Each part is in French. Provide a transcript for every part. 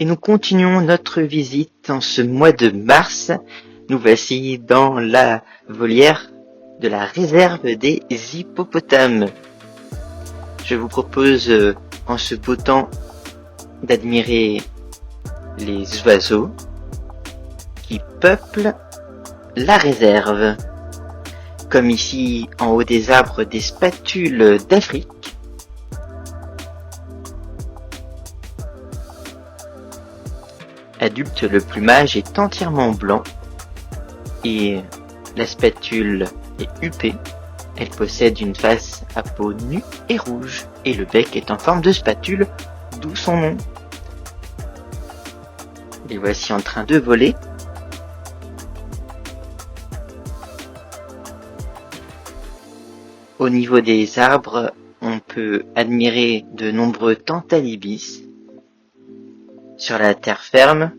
Et nous continuons notre visite en ce mois de mars. Nous voici dans la volière de la réserve des hippopotames. Je vous propose en ce beau temps d'admirer les oiseaux qui peuplent la réserve. Comme ici en haut des arbres des spatules d'Afrique. Adulte, le plumage est entièrement blanc et la spatule est huppée. Elle possède une face à peau nue et rouge et le bec est en forme de spatule, d'où son nom. Les voici en train de voler. Au niveau des arbres, on peut admirer de nombreux tantalibis. Sur la terre ferme,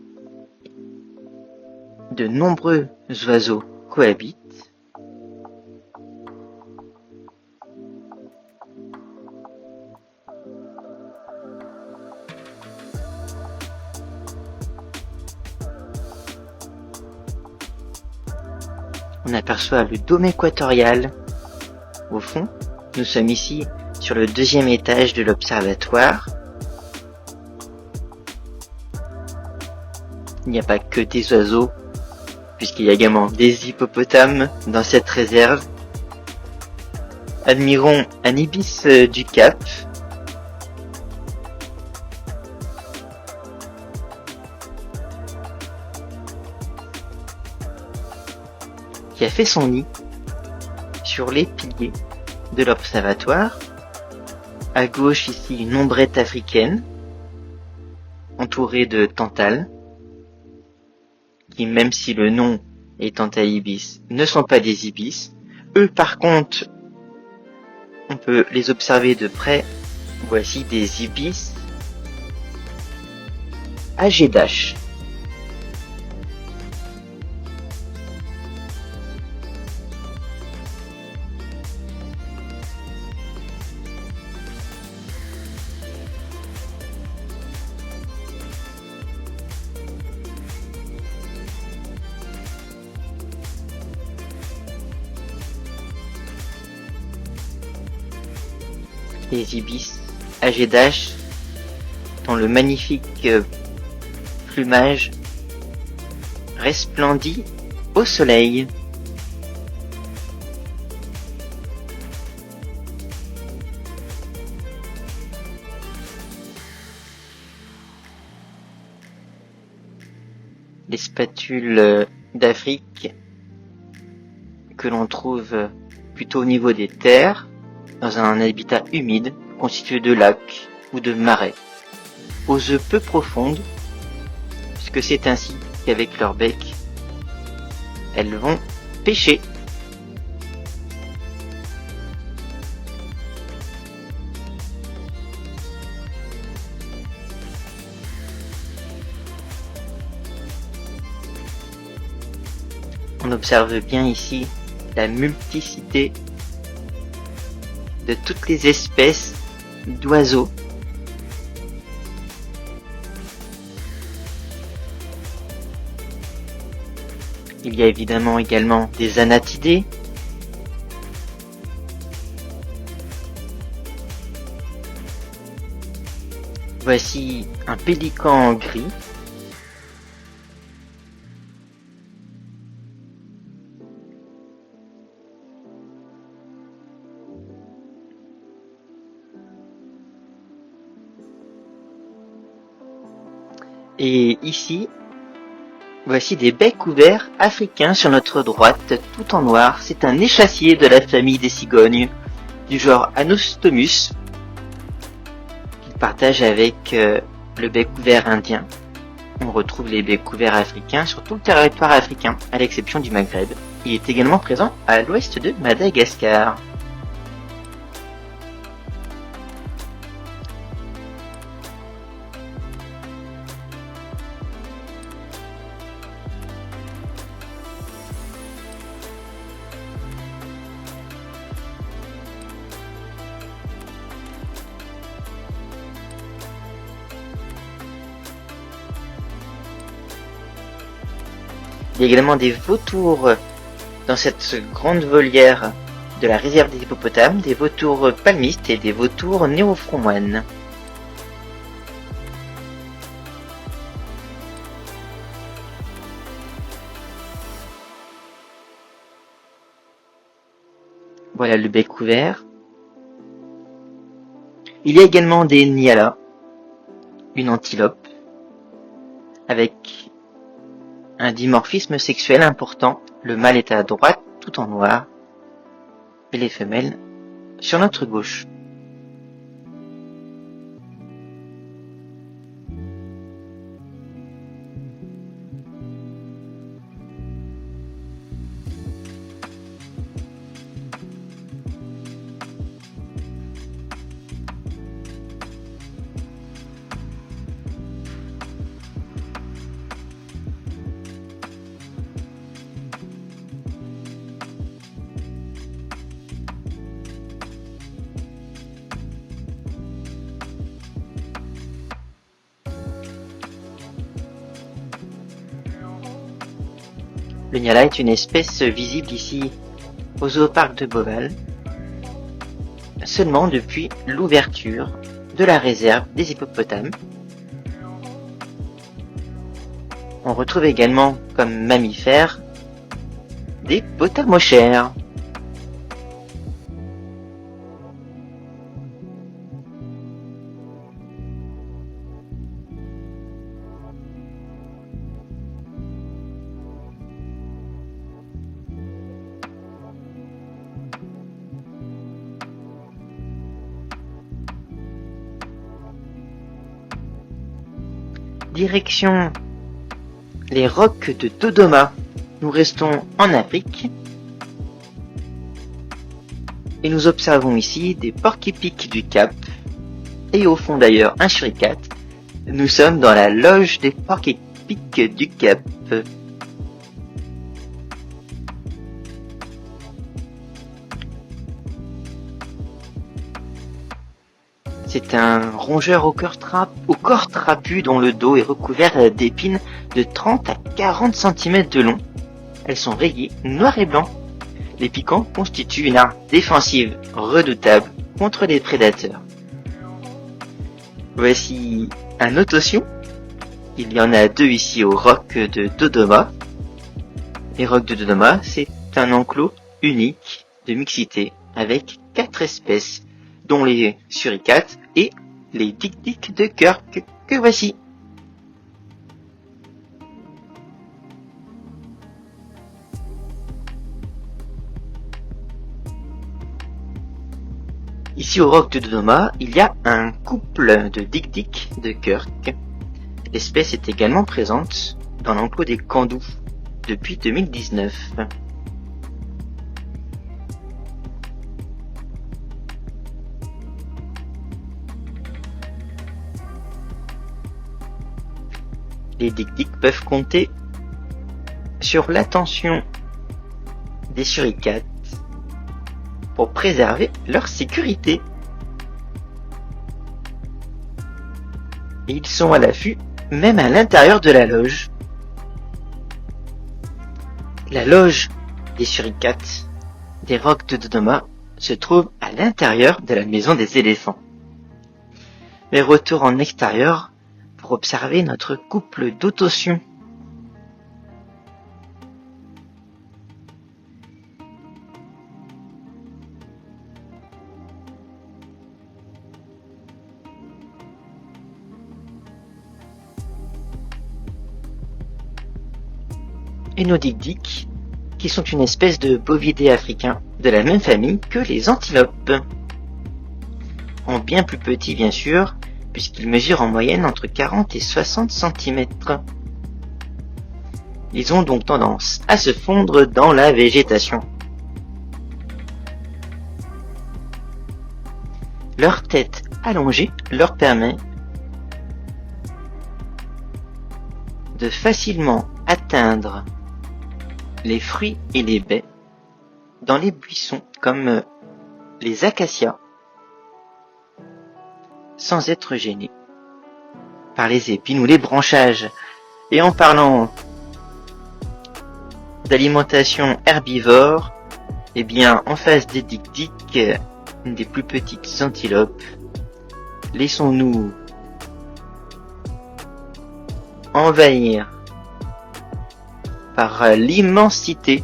de nombreux oiseaux cohabitent. On aperçoit le dôme équatorial. Au fond, nous sommes ici sur le 2e étage de l'observatoire. Il n'y a pas que des oiseaux, puisqu'il y a également des hippopotames dans cette réserve. Admirons un ibis du Cap. Qui a fait son nid sur les piliers de l'observatoire. À gauche ici une ombrette africaine, entourée de tantales, qui même si le nom est tantalibis, ne sont pas des ibis. Eux par contre, on peut les observer de près. Voici des ibis agédaches. Les ibis agédaches dont le magnifique plumage resplendit au soleil. Les spatules d'Afrique que l'on trouve plutôt au niveau des terres, dans un habitat humide constitué de lacs ou de marais, aux œufs peu profondes, puisque c'est ainsi qu'avec leur bec, elles vont pêcher. On observe bien ici la multiplicité de toutes les espèces d'oiseaux. Il y a évidemment également des anatidés. Voici un pélican gris. Et ici, voici des becs ouverts africains sur notre droite, tout en noir. C'est un échassier de la famille des cigognes, du genre Anostomus, qu'il partage avec le bec ouvert indien. On retrouve les becs ouverts africains sur tout le territoire africain, à l'exception du Maghreb. Il est également présent à l'ouest de Madagascar. Il y a également des vautours dans cette grande volière de la réserve des hippopotames, des vautours palmistes et des vautours néo-fromoines. Voilà le bec ouvert. Il y a également des nyalas, une antilope, avec un dimorphisme sexuel important. Le mâle est à droite, tout en noir, et les femelles sur notre gauche. Le nyala est une espèce visible ici au zooparc de Beauval, seulement depuis l'ouverture de la réserve des hippopotames. On retrouve également comme mammifères des potamochères. Direction les rocs de Dodoma. Nous restons en Afrique et nous observons ici des porc-épics du Cap et au fond d'ailleurs un suricate. Nous sommes dans la loge des porc-épics du Cap. C'est un rongeur au corps trapu dont le dos est recouvert d'épines de 30 à 40 cm de long. Elles sont rayées noir et blanc. Les piquants constituent une arme défensive redoutable contre les prédateurs. Voici un otosion. Il y en a 2 ici au roc de Dodoma. Les rocs de Dodoma, c'est un enclos unique de mixité avec 4 espèces, dont les suricates et les tic-tic de Kirk que voici. Ici au roc de Dodoma, il y a un couple de tic-tic de Kirk. L'espèce est également présente dans l'enclos des Candous depuis 2019. Les tic-tics peuvent compter sur l'attention des suricates pour préserver leur sécurité. Et ils sont à l'affût même à l'intérieur de la loge. La loge des suricates des rocs de Dodoma se trouve à l'intérieur de la maison des éléphants. Mais retour en extérieur pour observer notre couple d'ototions. Et nos dik-dik, qui sont une espèce de bovidés africains de la même famille que les antilopes. En bien plus petits bien sûr, puisqu'ils mesurent en moyenne entre 40 et 60 cm. Ils ont donc tendance à se fondre dans la végétation. Leur tête allongée leur permet de facilement atteindre les fruits et les baies dans les buissons comme les acacias sans être gênés par les épines ou les branchages. Et en parlant d'alimentation herbivore, eh bien, en face des Dik-Dik, une des plus petites antilopes, laissons-nous envahir par l'immensité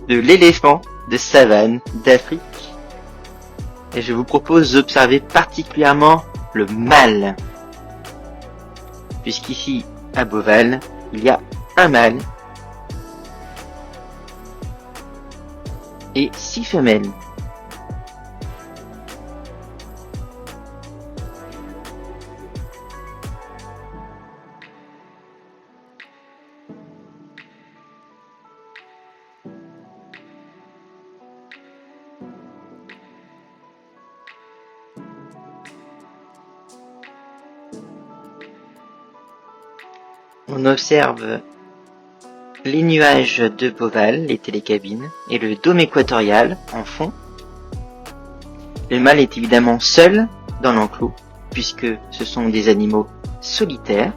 de l'éléphant de savane d'Afrique. Et je vous propose d'observer particulièrement le mâle. Puisqu'ici, à Beauval, il y a un mâle et 6 femelles. On observe les nuages de Beauval, les télécabines, et le dôme équatorial en fond. Le mâle est évidemment seul dans l'enclos, puisque ce sont des animaux solitaires.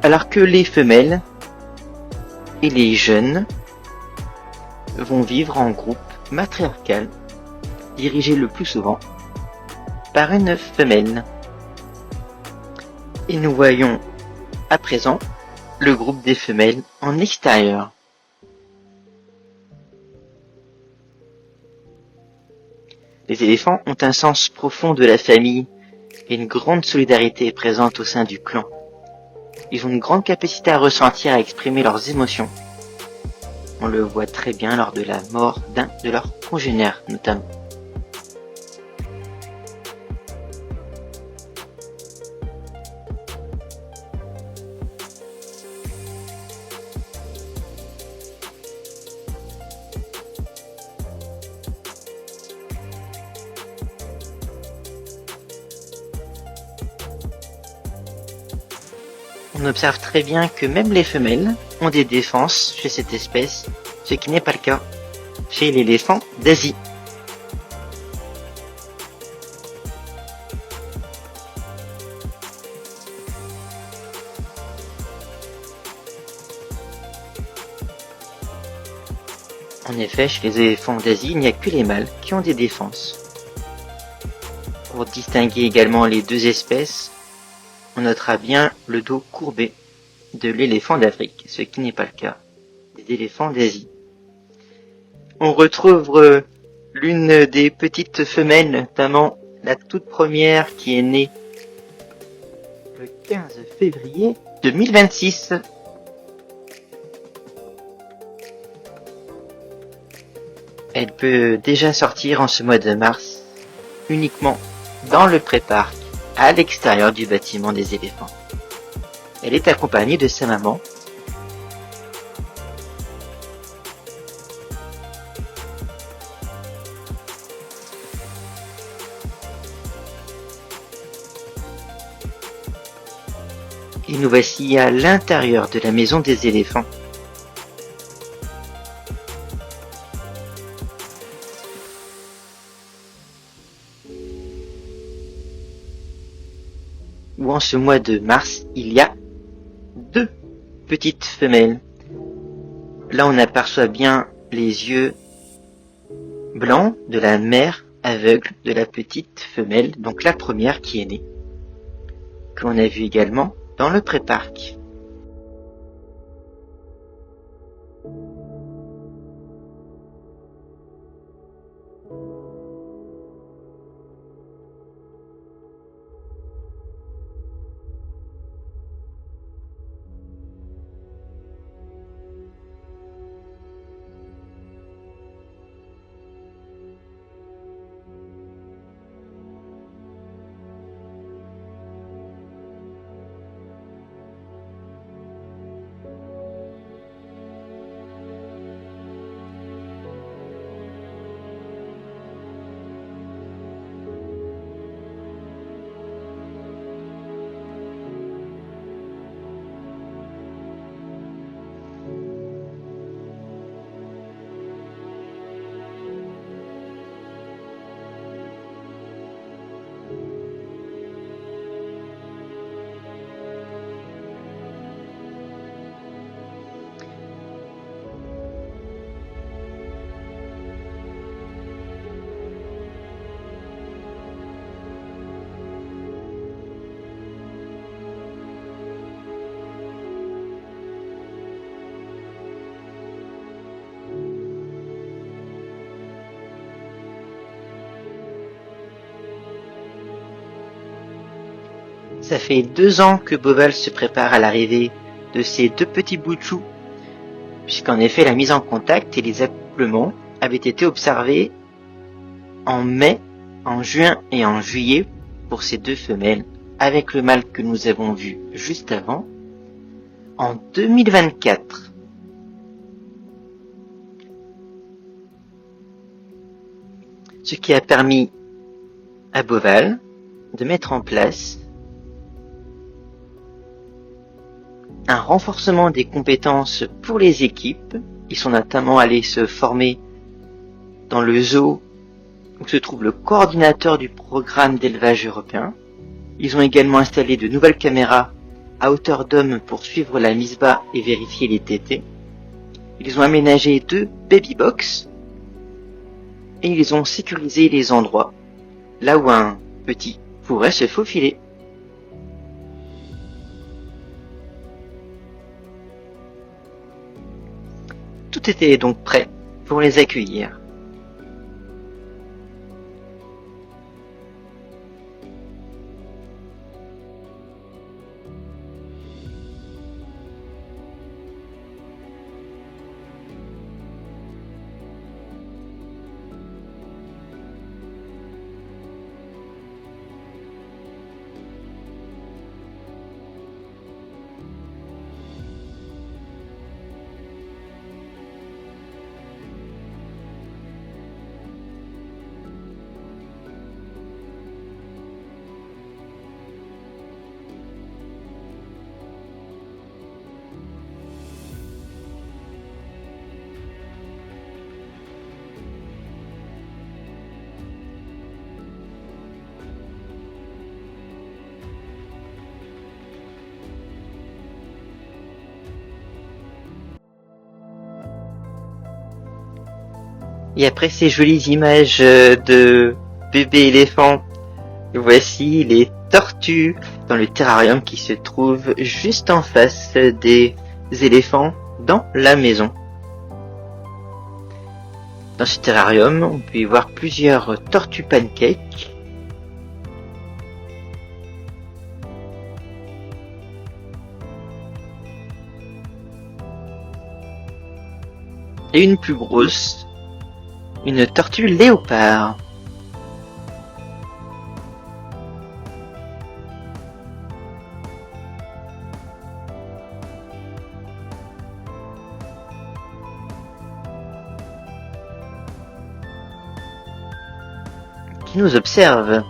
Alors que les femelles et les jeunes vont vivre en groupe matriarcal, dirigé le plus souvent par une femelle. Et nous voyons à présent le groupe des femelles en extérieur. Les éléphants ont un sens profond de la famille et une grande solidarité est présente au sein du clan. Ils ont une grande capacité à ressentir, à exprimer leurs émotions. On le voit très bien lors de la mort d'un de leurs congénères, notamment. On observe très bien que même les femelles ont des défenses chez cette espèce, ce qui n'est pas le cas chez l'éléphant d'Asie. En effet, chez les éléphants d'Asie, il n'y a que les mâles qui ont des défenses. Pour distinguer également les deux espèces, on notera bien le dos courbé de l'éléphant d'Afrique, ce qui n'est pas le cas des éléphants d'Asie. On retrouve l'une des petites femelles, notamment la toute première qui est née le 15 février 2026. Elle peut déjà sortir en ce mois de mars, uniquement dans le pré-parc, à l'extérieur du bâtiment des éléphants. Elle est accompagnée de sa maman. Et nous voici à l'intérieur de la maison des éléphants. Où en ce mois de mars, il y a 2 petites femelles. Là, on aperçoit bien les yeux blancs de la mère aveugle de la petite femelle, donc la première qui est née, que l'on a vu également dans le pré-parc. Ça fait 2 ans que Beauval se prépare à l'arrivée de ces 2 petits bouts de chou, puisqu'en effet la mise en contact et les accouplements avaient été observés en mai, en juin et en juillet pour ces 2 femelles, avec le mâle que nous avons vu juste avant, en 2024. Ce qui a permis à Beauval de mettre en place un renforcement des compétences pour les équipes. Ils sont notamment allés se former dans le zoo où se trouve le coordinateur du programme d'élevage européen. Ils ont également installé de nouvelles caméras à hauteur d'homme pour suivre la mise bas et vérifier les tétés. Ils ont aménagé 2 baby box et ils ont sécurisé les endroits là où un petit pourrait se faufiler. Tout était donc prêt pour les accueillir. Et après ces jolies images de bébés éléphants, voici les tortues dans le terrarium qui se trouve juste en face des éléphants dans la maison. Dans ce terrarium, on peut y voir plusieurs tortues pancakes. Et une plus grosse, une tortue léopard. Qui nous observe.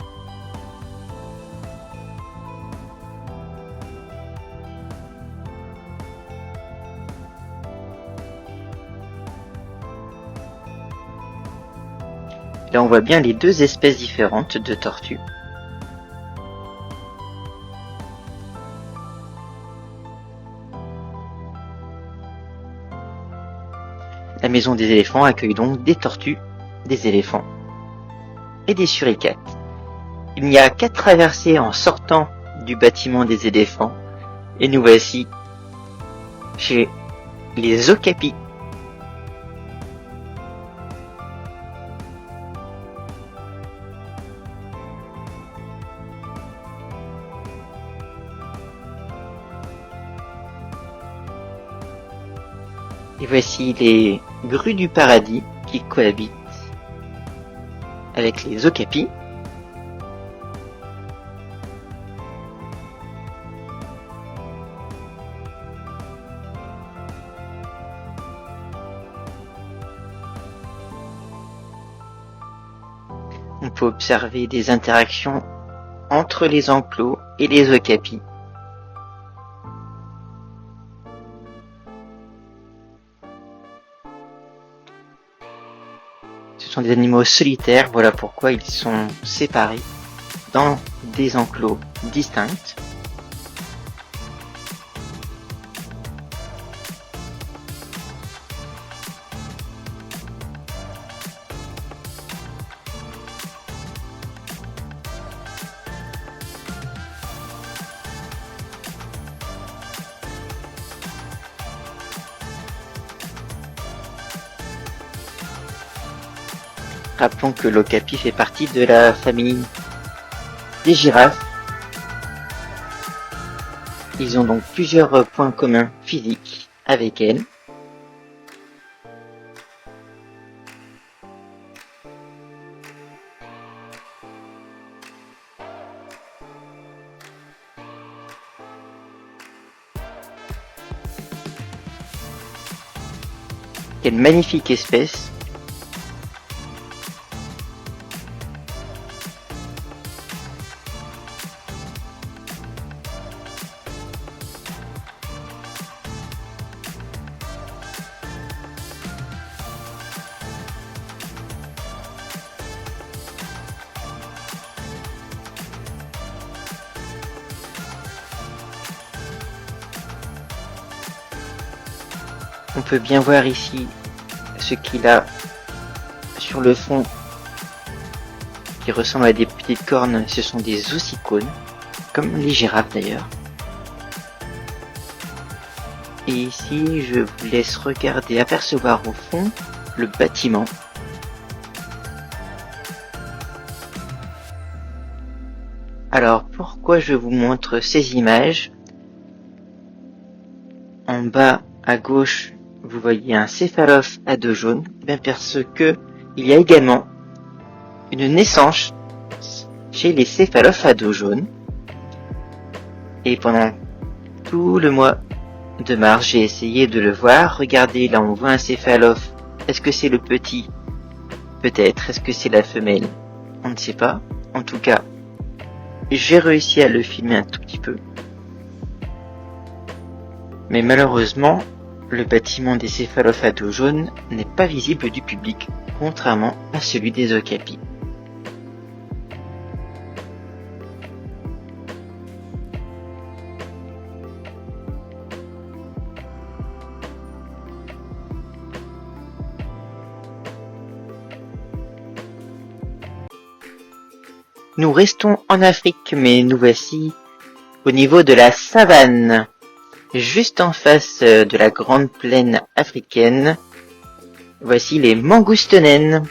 Là, on voit bien les 2 espèces différentes de tortues. La maison des éléphants accueille donc des tortues, des éléphants et des suricates. Il n'y a qu'à traverser en sortant du bâtiment des éléphants et nous voici chez les okapis. Et voici les grues du paradis qui cohabitent avec les okapis. On peut observer des interactions entre les enclos et les okapis. Ce sont des animaux solitaires, voilà pourquoi ils sont séparés dans des enclos distincts. Rappelons que l'okapi fait partie de la famille des girafes. Ils ont donc plusieurs points communs physiques avec elle. Quelle magnifique espèce! On peut bien voir ici ce qu'il a sur le fond qui ressemble à des petites cornes. Ce sont des ossicones, comme les girafes d'ailleurs. Et ici, je vous laisse regarder, apercevoir au fond le bâtiment. Alors, pourquoi je vous montre ces images? En bas à gauche, vous voyez un céphalophe à dos jaune, bien parce que il y a également une naissance chez les céphalophes à dos jaune. Et pendant tout le mois de mars, j'ai essayé de le voir. Regardez, là on voit un céphalophe. Est-ce que c'est le petit? Peut-être. Est-ce que c'est la femelle? On ne sait pas. En tout cas, j'ai réussi à le filmer un tout petit peu. Mais malheureusement, le bâtiment des céphalophes à dos jaune n'est pas visible du public, contrairement à celui des okapis. Nous restons en Afrique, mais nous voici au niveau de la savane. Juste en face de la grande plaine africaine, voici les mangoustes-naines.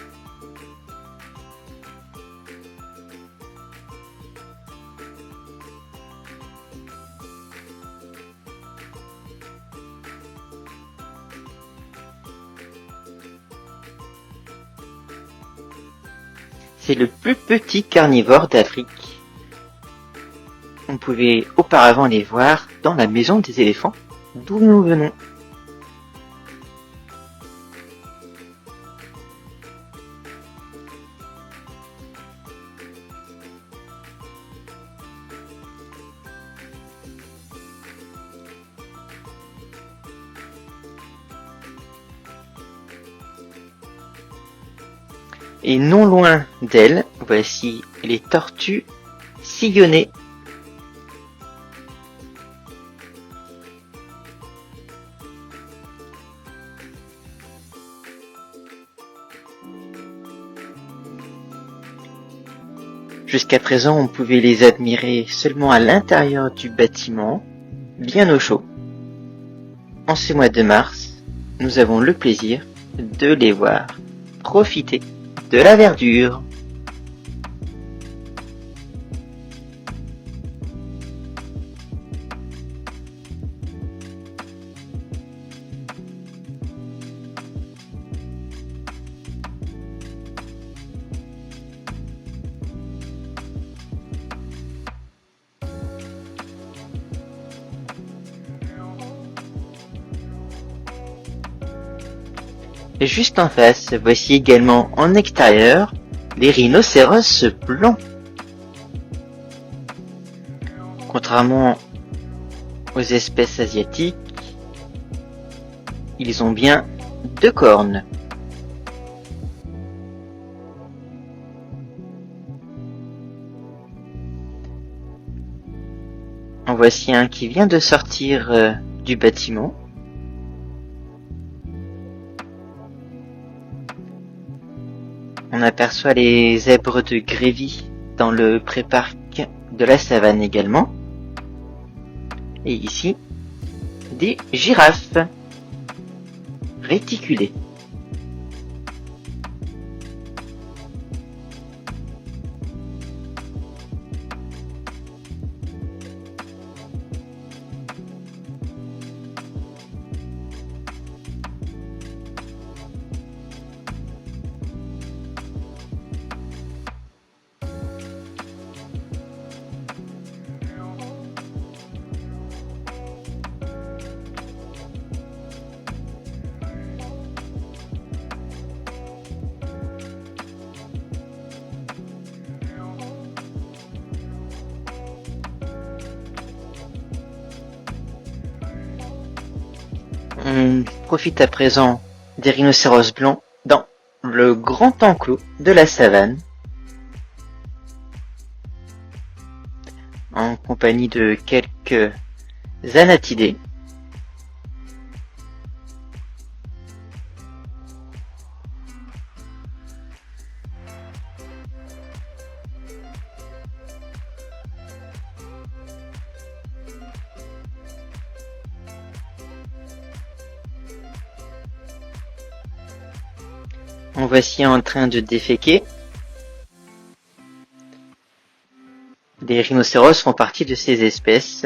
C'est le plus petit carnivore d'Afrique. On pouvait auparavant les voir dans la maison des éléphants, d'où nous venons. Et non loin d'elle, voici les tortues sillonnées. Jusqu'à présent, on pouvait les admirer seulement à l'intérieur du bâtiment, bien au chaud. En ce mois de mars, nous avons le plaisir de les voir profiter de la verdure. Et juste en face, voici également en extérieur les rhinocéros blancs. Contrairement aux espèces asiatiques, ils ont bien 2 cornes. En voici un qui vient de sortir du bâtiment. On aperçoit les zèbres de Grévy dans le pré-parc de la savane également. Et ici, des girafes réticulées. On profite à présent des rhinocéros blancs dans le grand enclos de la savane, en compagnie de quelques anatidés. En voici en train de déféquer. Les rhinocéros font partie de ces espèces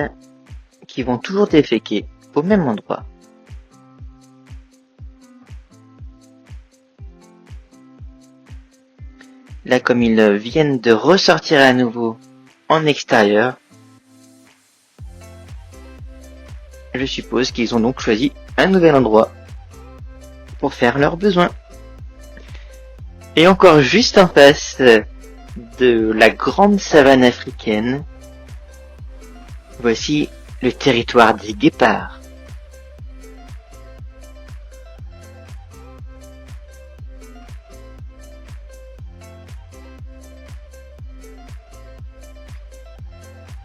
qui vont toujours déféquer au même endroit. Là, comme ils viennent de ressortir à nouveau en extérieur, je suppose qu'ils ont donc choisi un nouvel endroit pour faire leurs besoins. Et encore juste en face de la grande savane africaine, voici le territoire des guépards.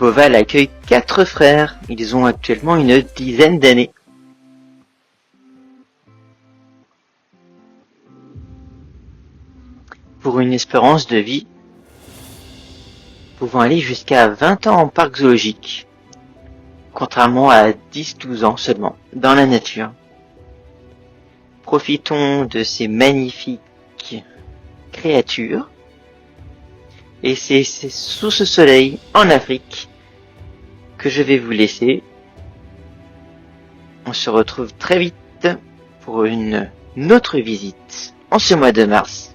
Beauval accueille 4 frères. Ils ont actuellement une dizaine d'années. Pour une espérance de vie pouvant aller jusqu'à 20 ans en parc zoologique, contrairement à 10-12 ans seulement dans la nature. Profitons de ces magnifiques créatures, et c'est sous ce soleil en Afrique que je vais vous laisser. On se retrouve très vite pour une autre visite en ce mois de mars.